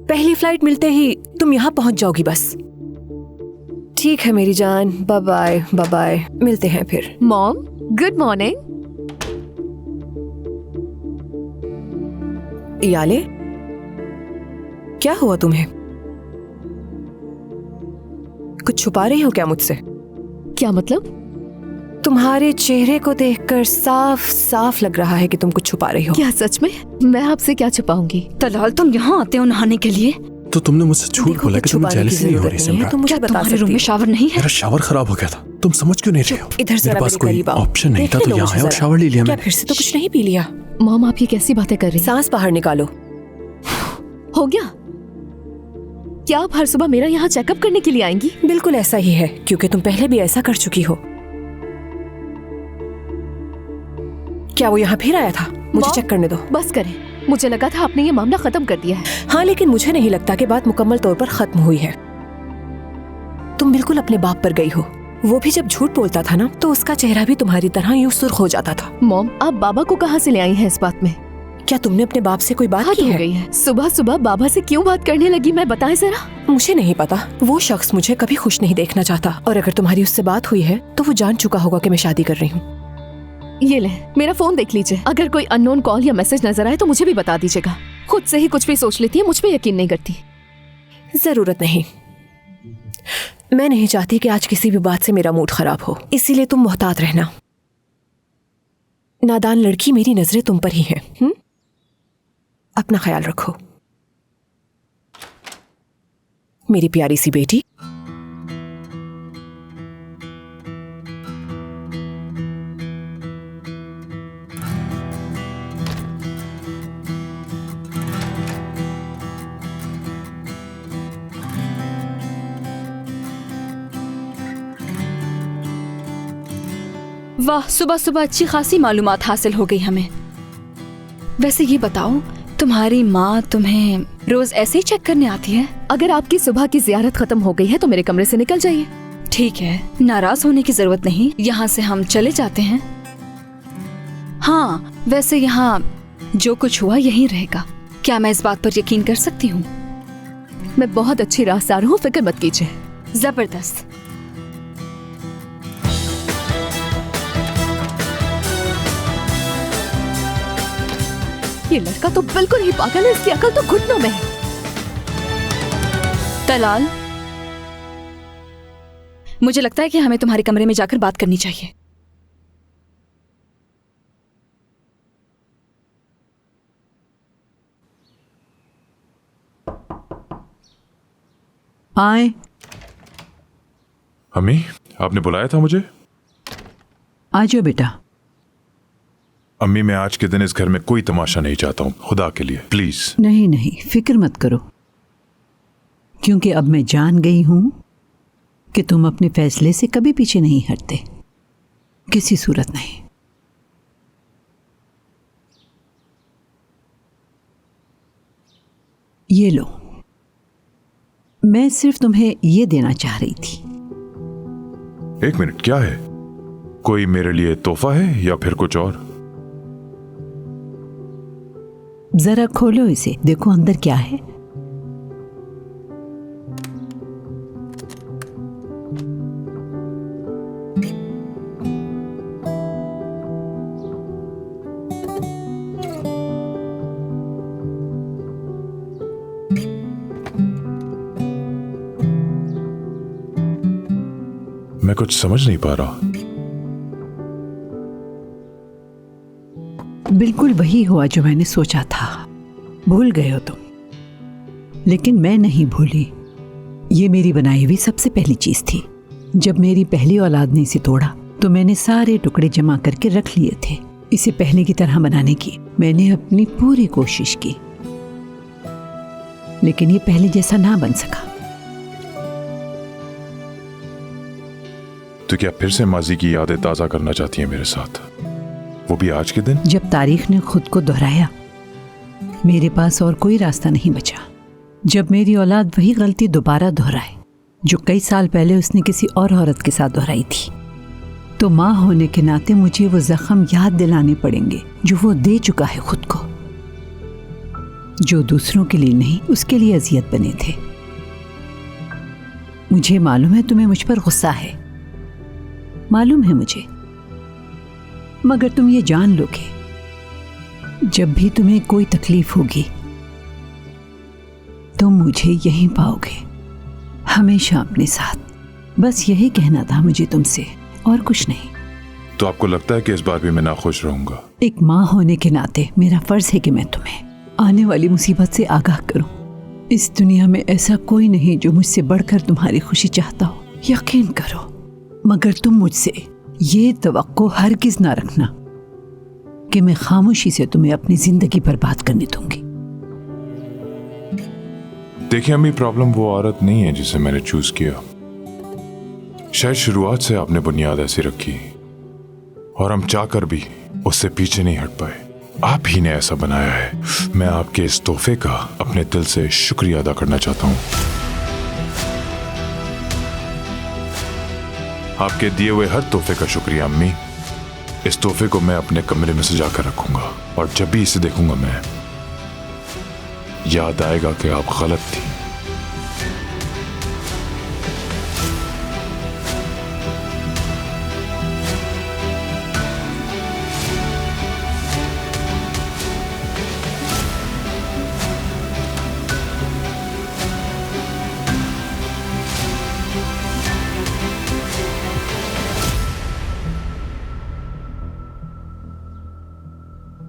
पहली फ्लाइट मिलते ही तुम यहाँ पहुंच जाओगी बस। ठीक है मेरी जान, बाय बाय बाय बाय, मिलते हैं फिर। Mom, good morning. याले, क्या हुआ तुम्हें? कुछ छुपा रही हो क्या मुझसे? क्या मतलब? तुम्हारे चेहरे को देखकर साफ साफ लग रहा है कि तुम कुछ छुपा रही हो। क्या सच में? मैं आपसे क्या छुपाऊंगी? तलाल, तुम यहाँ आते हो नहाने के लिए? तो तुमने मुझसे झूठ बोला कि तुम्हें जेलसी नहीं हो रही सिमरन। तुम मुझे बता तुम्हारे रूम में शावर नहीं है? मेरा शावर खराब हो गया था, तुम समझ क्यों नहीं रहे हो? इधर मेरे पास कोई ऑप्शन नहीं था तो यहाँ आया और शावर ले लिया। क्या फिर से तो कुछ नहीं पी लिया? मॉम, आप ये कैसी बातें कर रही हैं? सांस बाहर निकालो। हो गया? क्या आप हर सुबह मेरा यहाँ चेकअप करने के लिए आएंगी? बिल्कुल ऐसा ही है, क्योंकि तुम पहले भी ऐसा कर चुकी हो। क्या वो यहाँ फिर आया था? मुझे चेक करने दो। बस करें, मुझे लगा था आपने ये मामला खत्म कर दिया है। हाँ, लेकिन मुझे नहीं लगता कि बात मुकम्मल तौर पर खत्म हुई है। तुम बिल्कुल अपने बाप पर गई हो। वो भी जब झूठ बोलता था ना, तो उसका चेहरा भी तुम्हारी तरह यूं सुर्ख हो जाता था। मॉम, आप बाबा को कहाँ से ले आई हैं इस बात में? क्या तुमने अपने बाप से कोई बात की हो है? गई है। सुबह सुबह बाबा से क्यों बात करने लगी, मैं बताएं जरा। मुझे नहीं पता। वो शख्स मुझे कभी खुश नहीं देखना चाहता, और अगर तुम्हारी उससे बात हुई है तो वो जान चुका होगा कि मैं शादी कर रही हूँ। ये ले, मेरा फोन देख लीजिए। अगर कोई अननोन कॉल या मैसेज नजर आए तो मुझे भी बता दीजिएगा। खुद से ही कुछ भी सोच लेती है, मुझ पे यकीन नहीं करती। जरूरत नहीं। मैं नहीं चाहती कि आज किसी भी बात से मेरा मूड खराब हो, इसीलिए तुम मोहतात रहना। नादान लड़की, मेरी नजरें तुम पर ही हैं। अपना ख्याल रखो मेरी प्यारी सी बेटी। वाह, सुबह सुबह अच्छी खासी मालूमात हासिल हो गई हमें। वैसे ये बताओ, तुम्हारी माँ तुम्हें रोज ऐसे ही चेक करने आती है? अगर आपकी सुबह की जियारत खत्म हो गई है तो मेरे कमरे से निकल जाइए। ठीक है, नाराज होने की जरूरत नहीं, यहाँ से हम चले जाते हैं। हाँ, वैसे यहाँ जो कुछ हुआ यहीं रहेगा। क्या मैं इस बात पर यकीन कर सकती हूँ? मैं बहुत अच्छी राहसार हूँ, फिक्र मत कीजिए। जबरदस्त। ये लड़का तो बिल्कुल ही पागल है, इसकी अकल तो घुटनों में है। तलाल, मुझे लगता है कि हमें तुम्हारे कमरे में जाकर बात करनी चाहिए। आए। अम्मी, आपने बुलाया था मुझे? आ जाओ बेटा। अम्मी, मैं आज के दिन इस घर में कोई तमाशा नहीं चाहता हूँ, खुदा के लिए प्लीज। नहीं नहीं, फिक्र मत करो, क्योंकि अब मैं जान गई हूं कि तुम अपने फैसले से कभी पीछे नहीं हटते, किसी सूरत नहीं। ये लो, मैं सिर्फ तुम्हें ये देना चाह रही थी। एक मिनट, क्या है? कोई मेरे लिए तोहफा है या फिर कुछ और? जरा खोलो इसे, देखो अंदर क्या है। मैं कुछ समझ नहीं पा रहा। बिल्कुल वही हुआ जो मैंने सोचा था। भूल गए हो तुम, लेकिन मैं नहीं भूली। ये मेरी बनाई हुई सबसे पहली चीज थी। जब मेरी पहली औलाद ने इसे तोड़ा तो मैंने सारे टुकड़े जमा करके रख लिए थे। इसे पहले की तरह बनाने की मैंने अपनी पूरी कोशिश की, लेकिन ये पहले जैसा ना बन सका। तो क्या फिर से माजी की यादें ताजा करना चाहती हैं मेरे साथ, वो भी आज के दिन? जब तारीख ने खुद को दोहराया, मेरे पास और कोई रास्ता नहीं बचा। जब मेरी औलाद वही गलती दोबारा दोहराए जो कई साल पहले उसने किसी और औरत के साथ दोहराई थी, तो माँ होने के नाते मुझे वो जख्म याद दिलाने पड़ेंगे जो वो दे चुका है खुद को। जो दूसरों के लिए नहीं उसके लिए अजियत बने थे। मुझे मालूम है तुम्हें मुझ पर गुस्सा है, मालूम है मुझे, मगर तुम ये जान लोगे जब भी तुम्हें कोई तकलीफ होगी तुम मुझे यहीं पाओगे, हमेशा अपने साथ। बस यही कहना था मुझे तुमसे, और कुछ नहीं। तो आपको लगता है कि इस बार भी मैं नाखुश रहूंगा? एक माँ होने के नाते मेरा फर्ज है कि मैं तुम्हें आने वाली मुसीबत से आगाह करूं। इस दुनिया में ऐसा कोई नहीं जो मुझसे बढ़कर तुम्हारी खुशी चाहता हो, यकीन करो। मगर तुम मुझसे ये तवक्को हरगिज ना रखना कि मैं खामोशी से तुम्हें अपनी जिंदगी बर्बाद करने दूंगी। देखिए अम्मी, प्रॉब्लम वो औरत नहीं है जिसे मैंने चूज किया। शायद शुरुआत से आपने बुनियाद ऐसी रखी और हम चाहकर भी उससे पीछे नहीं हट पाए। आप ही ने ऐसा बनाया है। मैं आपके इस तोहफे का अपने दिल से शुक्रिया अदा करना चाहता हूं। आपके दिए हुए हर तोहफे का शुक्रिया अम्मी। इस तोहफे को मैं अपने कमरे में सजा कर रखूंगा और जब भी इसे देखूंगा मैं याद आएगा कि आप गलत थी।